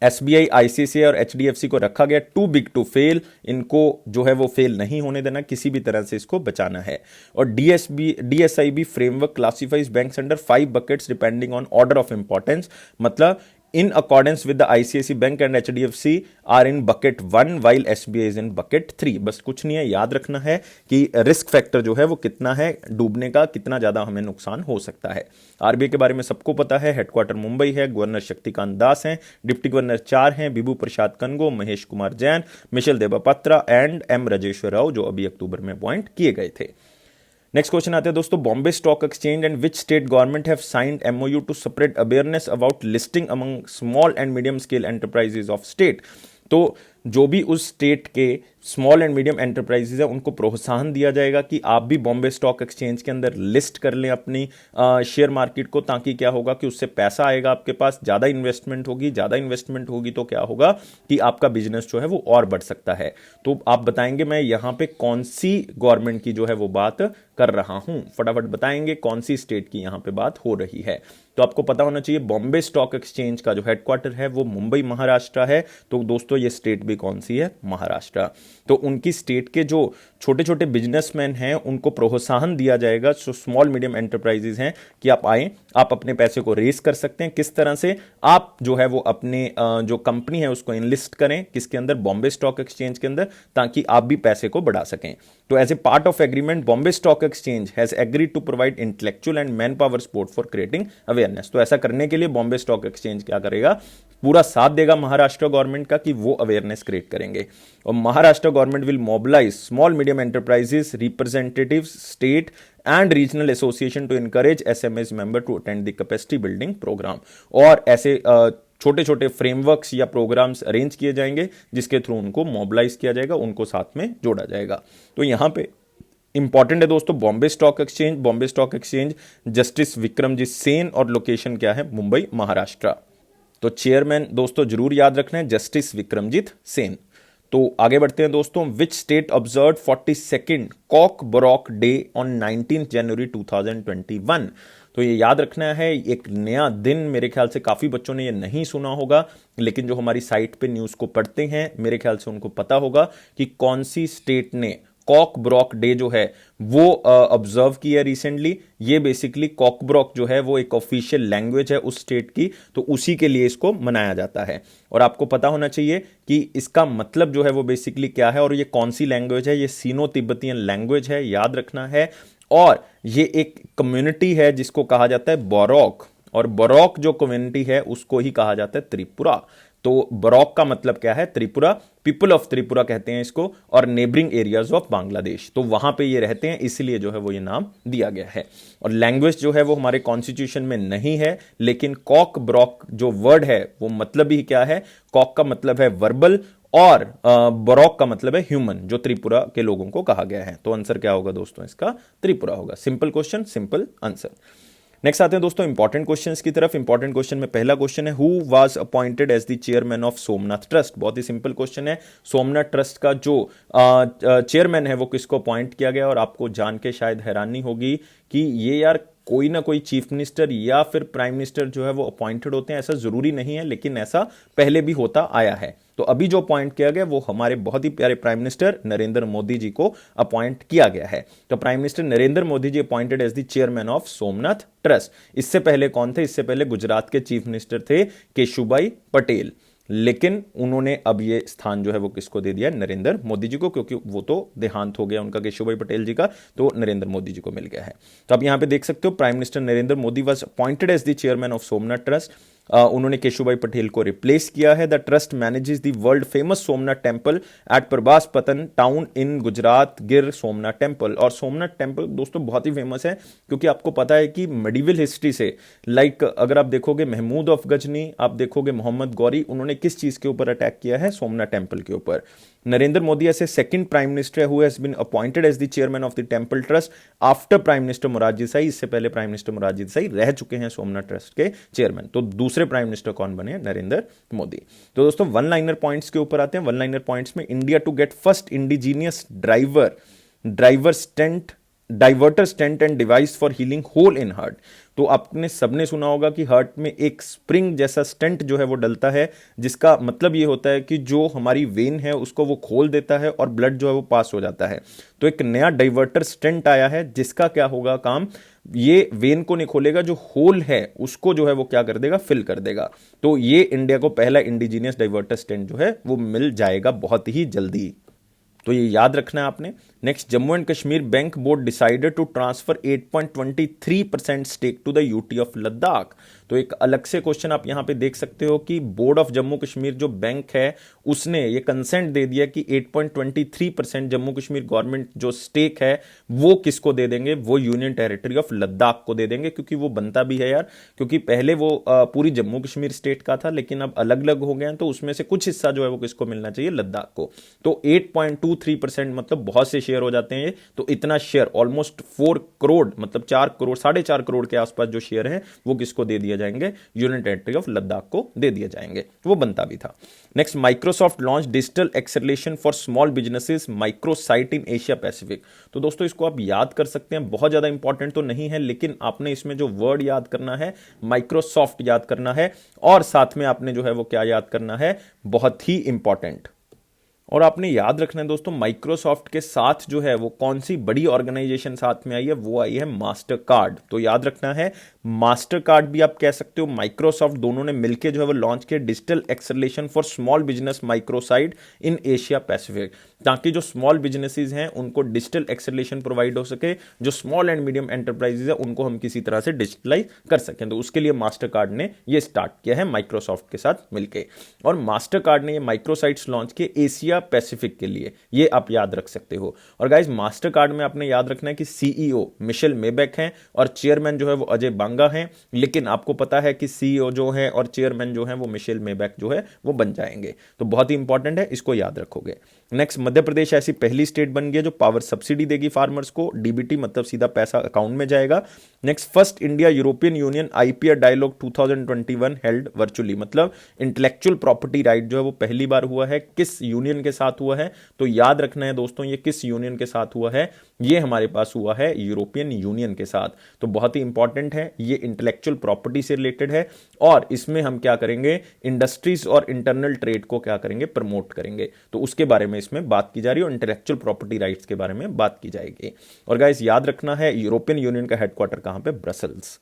एसबीआई, आईसीआईसीआई और एचडीएफसी को रखा गया टू बिग टू फेल। इनको जो है वो फेल नहीं होने देना, किसी भी तरह से इसको बचाना है। और DSIB framework classifies banks under 5 buckets depending on order of importance. मतलब in accordance with the ICICI Bank and HDFC are in bucket 1 while SBI is in bucket 3। बस कुछ नहीं है, याद रखना है कि रिस्क फैक्टर जो है वो कितना है डूबने का, कितना ज्यादा हमें नुकसान हो सकता है। आरबीआई के बारे में सबको पता है, हेडक्वार्टर मुंबई है, गवर्नर शक्तिकांत दास हैं, डिप्टी गवर्नर 4 हैं, Bibhu Prasad Kanungo, Mahesh Kumar Jain, Michael Debapatra and M Rajeshwar Rao, जो अभी अक्टूबर में अपॉइंट किए गए थे। नेक्स्ट क्वेश्चन आते हैं दोस्तों, Bombay stock exchange and which state government have signed MOU to spread awareness about listing among small and medium scale enterprises of state. तो जो भी उस स्टेट के स्मॉल एंड मीडियम एंटरप्राइजेज है उनको प्रोत्साहन दिया जाएगा कि आप भी बॉम्बे स्टॉक एक्सचेंज के अंदर लिस्ट कर लें अपनी शेयर मार्केट को, ताकि क्या होगा कि उससे पैसा आएगा आपके पास, ज़्यादा इन्वेस्टमेंट होगी, ज़्यादा इन्वेस्टमेंट होगी तो क्या होगा कि आपका बिजनेस जो है वो और बढ़ सकता है। तो आप बताएंगे मैं यहाँ पे कौन सी गवर्नमेंट की जो है वो बात कर रहा हूं, फटाफट बताएंगे कौन सी स्टेट की यहां पे बात हो रही है। तो आपको पता होना चाहिए बॉम्बे स्टॉक एक्सचेंज का जो हेडक्वार्टर है वो मुंबई महाराष्ट्र है। तो दोस्तों ये स्टेट भी कौन सी है? महाराष्ट्र। तो उनकी स्टेट के जो छोटे छोटे बिजनेसमैन हैं उनको प्रोत्साहन दिया जाएगा, जो स्मॉल मीडियम एंटरप्राइजेज हैं, कि आप आए, आप अपने पैसे को रेस कर सकते हैं। किस तरह से? आप जो है वो अपने जो कंपनी है उसको इनलिस्ट करें, किसके अंदर? बॉम्बे स्टॉक एक्सचेंज के अंदर, ताकि आप भी पैसे को बढ़ा सकें। तो as a part of agreement Bombay stock exchange has agreed to provide intellectual and man power support for creating awareness. तो ऐसा करने के लिए बॉम्बे स्टॉक एक्सचेंज क्या करेगा? पूरा साथ देगा महाराष्ट्र गवर्नमेंट का कि वो अवेयरनेस क्रिएट करेंगे। और Maharashtra government will mobilise small medium enterprises representatives state and regional association to encourage SMS member to attend the capacity building programme. और ऐसे छोटे छोटे फ्रेमवर्क्स या प्रोग्राम्स अरेंज किए जाएंगे जिसके थ्रू उनको मोबिलाइज किया जाएगा, उनको साथ में जोड़ा जाएगा। तो यहां पे इंपॉर्टेंट है दोस्तों Bombay stock exchange, Bombay stock exchange justice Vikramjit Sen, और लोकेशन क्या है? मुंबई महाराष्ट्र। तो चेयरमैन दोस्तों जरूर याद रखना है जस्टिस विक्रमजीत सेन। तो आगे बढ़ते हैं दोस्तों, which state observe 42nd Kokborok day on 19 January 2021। तो ये याद रखना है, एक नया दिन। मेरे ख्याल से काफी बच्चों ने ये नहीं सुना होगा, लेकिन जो हमारी साइट पे न्यूज को पढ़ते हैं मेरे ख्याल से उनको पता होगा कि कौन सी स्टेट ने कॉकब्रॉक डे जो है वो ऑब्जर्व किया रिसेंटली। ये बेसिकली कॉकब्रॉक जो है वो एक ऑफिशियल लैंग्वेज है उस स्टेट की, तो उसी के लिए इसको मनाया जाता है। और आपको पता होना चाहिए कि इसका मतलब जो है वो बेसिकली क्या है और ये कौन सी लैंग्वेज है। ये सीनो तिब्बतियन लैंग्वेज है, याद रखना है। और ये एक कम्युनिटी है जिसको कहा जाता है बोरोक, और बोरोक जो कम्युनिटी है उसको ही कहा जाता है त्रिपुरा। तो बोरोक का मतलब क्या है? त्रिपुरा, पीपल ऑफ त्रिपुरा कहते हैं इसको, और नेबरिंग एरियाज ऑफ बांग्लादेश, तो वहां पे ये रहते हैं, इसलिए जो है वो ये नाम दिया गया है। और लैंग्वेज जो है वो हमारे कॉन्स्टिट्यूशन में नहीं है, लेकिन कॉक ब्रॉक जो वर्ड है वो मतलब ही क्या है? कॉक का मतलब है वर्बल, और बरोक का मतलब है ह्यूमन, जो त्रिपुरा के लोगों को कहा गया है। तो आंसर क्या होगा दोस्तों? इसका त्रिपुरा होगा। Simple question, simple answer. Next आते हैं दोस्तों इंपॉर्टेंट क्वेश्चंस की तरफ। इंपॉर्टेंट क्वेश्चन में पहला क्वेश्चन है, who was appointed as the chairman of Somnath trust. बहुत ही सिंपल क्वेश्चन है। सोमनाथ ट्रस्ट का जो चेयरमैन है वो किसको अपॉइंट किया गया? और आपको जान के शायद हैरानी होगी कि ये यार कोई ना कोई चीफ मिनिस्टर या फिर प्राइम मिनिस्टर जो है वो अपॉइंटेड होते हैं, ऐसा जरूरी नहीं है, लेकिन ऐसा पहले भी होता आया है। तो अभी जो अपॉइंट किया गया वो हमारे बहुत ही प्यारे प्राइम मिनिस्टर नरेंद्र मोदी जी को अपॉइंट किया गया है। तो prime minister Narendra Modi ji appointed as the chairman of Somnath trust. इससे पहले कौन थे? इससे पहले गुजरात के चीफ मिनिस्टर थे केशुभाई पटेल, लेकिन उन्होंने अब ये स्थान जो है वो किसको दे दिया? नरेंद्र मोदी जी को, क्योंकि वो तो देहांत हो गया उनका केशुभाई पटेल जी का, तो नरेंद्र मोदी जी को मिल गया है। तो अब यहां पे देख सकते हो prime minister Narendra Modi was appointed as the chairman of Somnath trust. उन्होंने केशुभाई पटेल को रिप्लेस किया है। The trust manages the world famous Somnath temple at Prabhas Patan town in Gujarat, Gir Somnath temple. और सोमनाथ टेम्पल दोस्तों बहुत ही फेमस है, क्योंकि आपको पता है कि मेडिवल हिस्ट्री से, लाइक अगर आप देखोगे महमूद ऑफ गजनी, आप देखोगे मोहम्मद गौरी, उन्होंने किस चीज के ऊपर अटैक किया है? सोमनाथ टेम्पल के ऊपर। नरेंद्र मोदी ऐसे second prime minister who has been appointed as the chairman of the temple trust after prime minister Morarji Desai. इससे पहले प्राइम मिनिस्टर मोरारजी देसाई रह चुके हैं सोमनाथ ट्रस्ट के चेयरमैन। तो दूसरे प्राइम मिनिस्टर कौन बने? नरेंद्र मोदी। तो दोस्तों वन लाइनर पॉइंट्स के ऊपर आते हैं। वन लाइनर पॉइंट्स में, India to get first indigenous driver stent diverter stent and device for healing hole in heart. तो आपने सबने सुना होगा कि हार्ट में एक स्प्रिंग जैसा स्टेंट जो है वो डलता है, जिसका मतलब ये होता है कि जो हमारी वेन है उसको वो खोल देता है और ब्लड जो है वो पास हो जाता है। तो एक नया डाइवर्टर स्टेंट आया है, जिसका क्या होगा काम? ये वेन को नहीं खोलेगा, जो होल है उसको जो है वो क्या कर देगा? फिल कर देगा। तो ये इंडिया को पहला इंडिजीनियस डाइवर्टर स्टेंट जो है वो मिल जाएगा बहुत ही जल्दी। तो ये याद रखना है आपने। Next, Jammu and Kashmir bank board decided to transfer 8.23% stake to the UT of Ladakh. तो एक अलग से क्वेश्चन आप यहां पे देख सकते हो कि बोर्ड ऑफ जम्मू कश्मीर जो बैंक है उसने ये कंसेंट दे दिया कि 8.23% जम्मू कश्मीर गवर्नमेंट जो स्टेक है वो किसको दे देंगे? वो यूनियन टेरिटरी ऑफ लद्दाख को दे देंगे, क्योंकि वो बनता भी है यार, क्योंकि पहले वो पूरी जम्मू कश्मीर स्टेट का था, लेकिन अब अलग अलग हो गए हैं, तो उसमें से कुछ हिस्सा जो है वो किसको मिलना चाहिए? लद्दाख को। तो 8.23% मतलब बहुत से शेयर हो जाते हैं। तो इतना शेयर ऑलमोस्ट 4 करोड़, मतलब 4 करोड़ 4.5 करोड़ के आसपास जो शेयर हैं वो किसको दे दिया जाएंगे? यूनियन टेरिटरी ऑफ लद्दाख को दे दिया जाएंगे। वो बनता भी था। Next, Microsoft launch digital acceleration for small businesses microsite in Asia Pacific. तो दोस्तों इसको आप याद कर सकते हैं, बहुत ज्यादा इंपॉर्टेंट तो नहीं है, लेकिन आपने इसमें जो वर्ड याद करना है माइक्रोसॉफ्ट याद करना है, और साथ में आपने जो है वो क्या याद करना है? बहुत ही इंपॉर्टेंट। और आपने याद रखना है दोस्तों, माइक्रोसॉफ्ट के साथ जो है वो कौन सी बड़ी ऑर्गेनाइजेशन साथ में आई है? वो आई है मास्टर कार्ड। तो याद रखना है, मास्टर कार्ड भी आप कह सकते हो, माइक्रोसॉफ्ट, दोनों ने मिलकर जो है वो लॉन्च किया digital acceleration for small business microsite in Asia Pacific, ताकि जो स्मॉल बिजनेसेस हैं उनको डिजिटल एक्सेलरेशन प्रोवाइड हो सके, जो स्मॉल एंड मीडियम एंटरप्राइजेज है उनको हम किसी तरह से डिजिटलाइज कर सकें। तो उसके लिए मास्टर कार्ड ने ये स्टार्ट किया है माइक्रोसॉफ्ट के साथ मिलकर, और मास्टर कार्ड ने ये माइक्रोसाइट्स लॉन्च किए एशिया पैसिफिक के लिए, ये आप याद रख सकते हो। और गाइज मास्टर कार्ड में आपने याद रखना है कि सीईओ मिशेल मेबेक हैं और चेयरमैन जो है वो अजय बांगा हैं, लेकिन आपको पता है कि सीईओ जो है और चेयरमैन जो है वो मिशेल मेबेक जो है वो बन जाएंगे। तो बहुत ही इंपॉर्टेंट है, इसको याद रखोगे। नेक्स्ट, मध्य प्रदेश ऐसी पहली स्टेट बन गई जो पावर सब्सिडी देगी फार्मर्स को, डीबीटी मतलब सीधा पैसा अकाउंट में जाएगा। Next, first India European Union IPR dialogue 2021 held virtually, मतलब इंटेलेक्चुअल प्रॉपर्टी राइट जो है वो पहली बार हुआ है किस यूनियन यूनियन के साथ हुआ है, तो याद रखना है दोस्तों ये किस यूनियन के साथ हुआ है, ये हमारे पास हुआ है यूरोपियन यूनियन के साथ। तो बहुत ही इंपॉर्टेंट है, ये इंटेलेक्चुअल प्रॉपर्टी से रिलेटेड है और इसमें हम क्या करेंगे, इंडस्ट्रीज और इंटरनल ट्रेड को क्या करेंगे, प्रमोट करेंगे। तो उसके बारे में इसमें बात की जा रही है और इंटेलेक्चुअल प्रॉपर्टी राइट्स के बारे में बात की जाएगी। और गाइस याद रखना है यूरोपियन यूनियन का हेडक्वार्टर कहां पे, Brussels.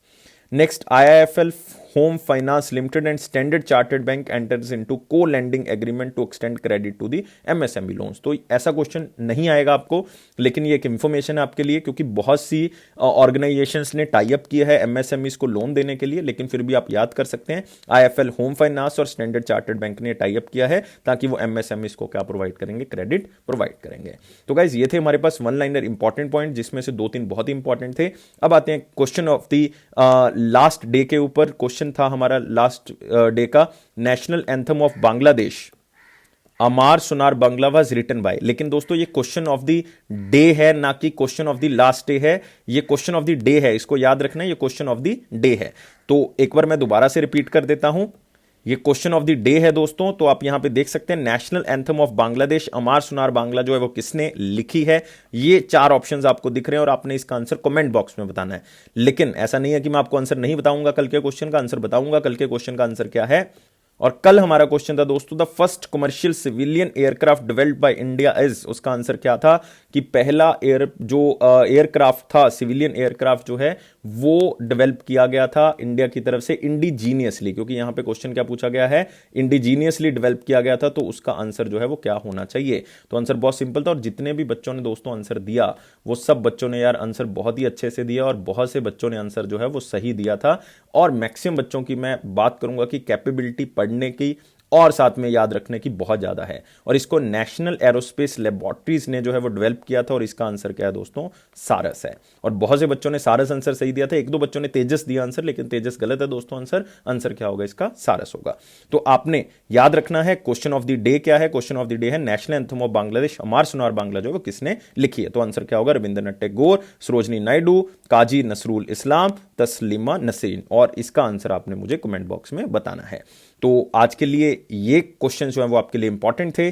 Next, IIFL home finance limited and standard chartered bank enters into co lending agreement to extend credit to the MSME loans. तो ऐसा क्वेश्चन नहीं आएगा आपको, लेकिन ये एक इंफॉर्मेशन है आपके लिए, क्योंकि बहुत सी ऑर्गेनाइजेशंस ने टाई अप किया है MSMEs को लोन देने के लिए, लेकिन फिर भी आप याद कर सकते हैं IIFL होम फाइनेंस और स्टैंडर्ड चार्टर्ड बैंक ने टाई अप किया है ताकि वो MSMEs को क्या प्रोवाइड करेंगे, क्रेडिट प्रोवाइड करेंगे। तो गाइज ये थे हमारे पास वन लाइनर इंपॉर्टेंट पॉइंट, जिसमें से 2-3 बहुत ही इंपॉर्टेंट थे। अब आते हैं question of the last day के ऊपर। क्वेश्चन था हमारा लास्ट डे का, नेशनल एंथम ऑफ बांग्लादेश अमार सुनार बांग्ला वाज रिटन बाय। लेकिन दोस्तों ये क्वेश्चन ऑफ द डे है, ना कि question of the last day है। ये क्वेश्चन ऑफ द डे है, इसको याद रखना है, ये क्वेश्चन ऑफ द डे है। तो एक बार मैं दोबारा से रिपीट कर देता हूं, ये क्वेश्चन ऑफ द डे है दोस्तों। तो आप यहां पे देख सकते हैं नेशनल एंथम ऑफ बांग्लादेश अमार सुनार बांग्ला जो है वो किसने लिखी है। ये 4 ऑप्शंस आपको दिख रहे हैं और आपने इसका आंसर कमेंट बॉक्स में बताना है। लेकिन ऐसा नहीं है कि मैं आपको आंसर नहीं बताऊंगा, कल के क्वेश्चन का आंसर बताऊंगा। कल के क्वेश्चन का आंसर क्या है, और कल हमारा क्वेश्चन था दोस्तों, the first commercial civilian aircraft developed by India is, उसका आंसर क्या था कि पहला एयरक्राफ्ट था, सिविलियन एयरक्राफ्ट जो है वो डेवलप किया गया था इंडिया की तरफ से इंडिजीनियसली, क्योंकि यहां पे क्वेश्चन क्या पूछा गया है, इंडिजीनियसली डेवलप किया गया था। तो उसका आंसर जो है वो क्या होना चाहिए। तो आंसर बहुत सिंपल था, और जितने भी बच्चों ने दोस्तों आंसर दिया वो सब बच्चों ने यार आंसर बहुत ही अच्छे से दिया, और बहुत से बच्चों ने आंसर जो है वो सही दिया था। और मैक्सिमम बच्चों की मैं बात करूंगा कि कैपेबिलिटी पढ़ने की और साथ में याद रखने की बहुत ज्यादा है, और इसको नेशनल एरोस्पेस लेबोरेटरीज ने जो है वो डेवलप किया था, और इसका आंसर क्या है दोस्तों, सारस है। और बहुत से बच्चों ने सारस आंसर सही दिया था, 1-2 बच्चों ने तेजस दिया आंसर, लेकिन तेजस गलत है दोस्तों। आंसर क्या होगा इसका, सारस होगा। तो आपने याद रखना है क्वेश्चन ऑफ द डे क्या है। क्वेश्चन ऑफ द डे है नेशनल एंथम ऑफ बांग्लादेश अमार सुनार बांग्ला जो है वो किसने लिखी है। तो आंसर क्या होगा, रविंद्रनाथ टैगोर, सरोजनी नायडू, काजी नसरुल इस्लाम, तस्लीमा नसरीन। और इसका आंसर आपने मुझे कमेंट बॉक्स में बताना है। तो आज के लिए ये क्वेश्चन जो है वो आपके लिए इंपॉर्टेंट थे।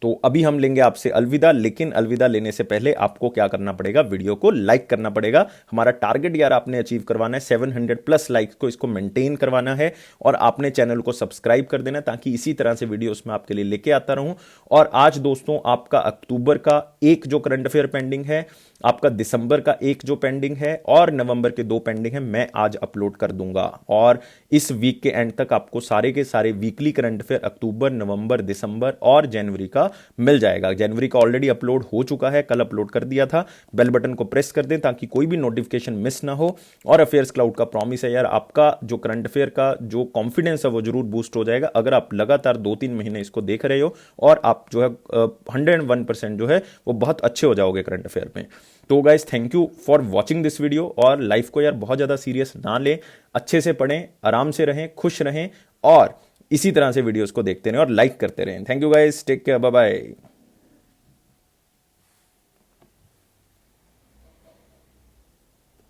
तो अभी हम लेंगे आपसे अलविदा, लेकिन अलविदा लेने से पहले आपको क्या करना पड़ेगा, वीडियो को लाइक करना पड़ेगा। हमारा टारगेट यार आपने अचीव करवाना है 700+ लाइक्स को, इसको मेंटेन करवाना है, और आपने चैनल को सब्सक्राइब कर देना, ताकि इसी तरह से वीडियोस में आपके लिए लेके आता रहूं। और आज दोस्तों आपका अक्टूबर का 1 जो करंट अफेयर पेंडिंग है, आपका दिसंबर का 1 जो पेंडिंग है, और नवंबर के 2 पेंडिंग है, मैं आज अपलोड कर दूंगा। और इस वीक के एंड तक आपको सारे के सारे वीकली करंट अफेयर अक्टूबर, नवंबर, दिसंबर और जनवरी का मिल जाएगा। जनवरी का ऑलरेडी अपलोड हो चुका है, कल अपलोड कर दिया था। बेल बटन को प्रेस कर दें ताकि कोई भी नोटिफिकेशन मिस ना हो। और अफेयर्स क्लाउड का प्रॉमिस है यार, आपका जो करंट अफेयर का जो कॉन्फिडेंस है वो जरूर बूस्ट हो जाएगा अगर आप लगातार 2-3 महीने इसको देख रहे हो, और आप जो है 101% जो है वो बहुत अच्छे हो जाओगे करंट अफेयर में। तो guys thank you for watching this video. और लाइफ को यार बहुत ज्यादा सीरियस ना लें, अच्छे से पढ़ें, आराम से रहें, खुश रहें, और इसी तरह से वीडियोस को देखते रहें और लाइक करते रहें। Thank you guys, take care, bye bye.